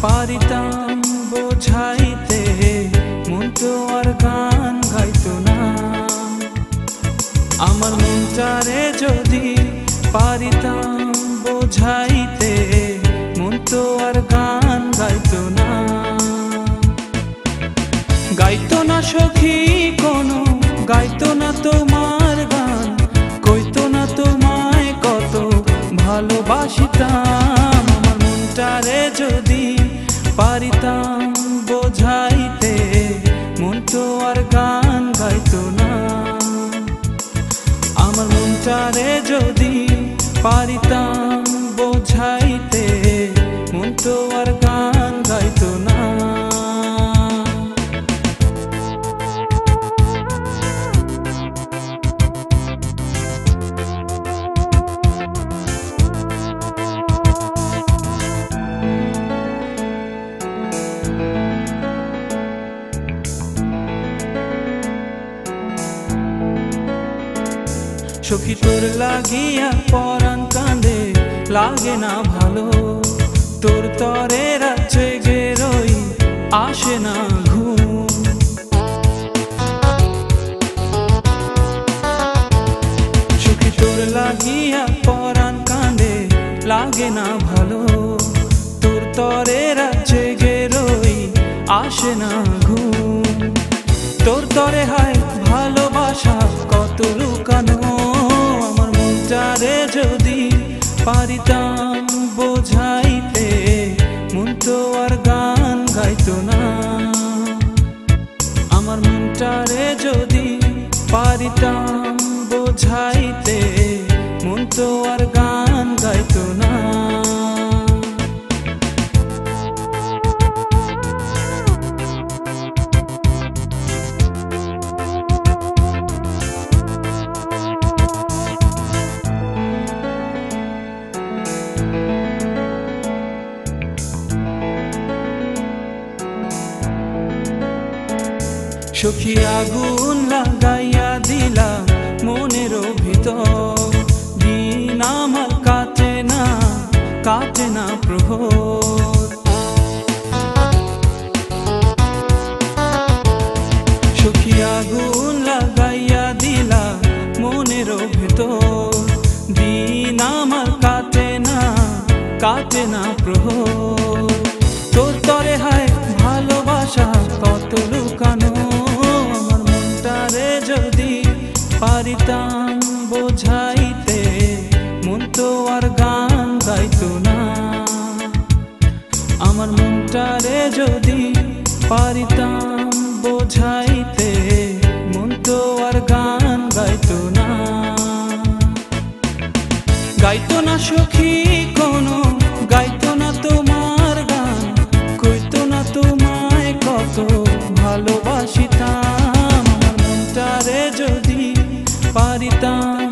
পারিতাম বোঝাইতে মন তো আর গান গাইতো না। আমার মনটারে যদি পারিতাম বোঝাইতে মন তো আর গান গাইতো না। গাইতো না সখী কোনো, গাইতো না তোমার গান, কইতো না তোমায় কত ভালোবাসিতাম। আমার মনটারে যদি পারিতাম বোঝাইতে মন তো আর গান গাইতো না। আমার মনটারে যদি পারিতাম বোঝাইতে মন তো আর গান গাইতো না। সখী তোর লাগিয়া পরাণ কাঁদে, লাগে না ভালো, তোর তরে রাত জেগে রই, আসে না ঘুম। সখী তোর লাগিয়া পরাণ কাঁদে, লাগে না ভালো, তোর তরে রাত জেগে রই, আসে না ঘুম। তোর তরে হয় ভালোবাসা কত লুকানো, আমার মনটারে যদি পারিতাম বোঝাইতে মন তো আর গান গাইতো না। আমার মনটারে যদি পারিতাম বোঝাইতে মন তো আর গান গাইতো না। সখী আগুন লাগাইয়া দিলা মনের ভিতর, দিন আমার কাটে না, কাটে না প্রহর। সখী আগুন লাগাইয়া দিলা মনের ভিতর, দিন আমার কাটে না, কাটে না প্রহর। তোর তরে হয় ভালোবাসা কত লুকানো, যদি পারিতাম বোঝাইতে মন তো আর গান গাইতো না। আমার মনটারে যদি পারিতাম বোঝাইতে মন তো আর গান গাইতো না। গাইতো না সখী কোনো, গাইতো না তোমার গান, কইতো না তোমায় কত ভালোবাসিতাম। যদি পারিতাম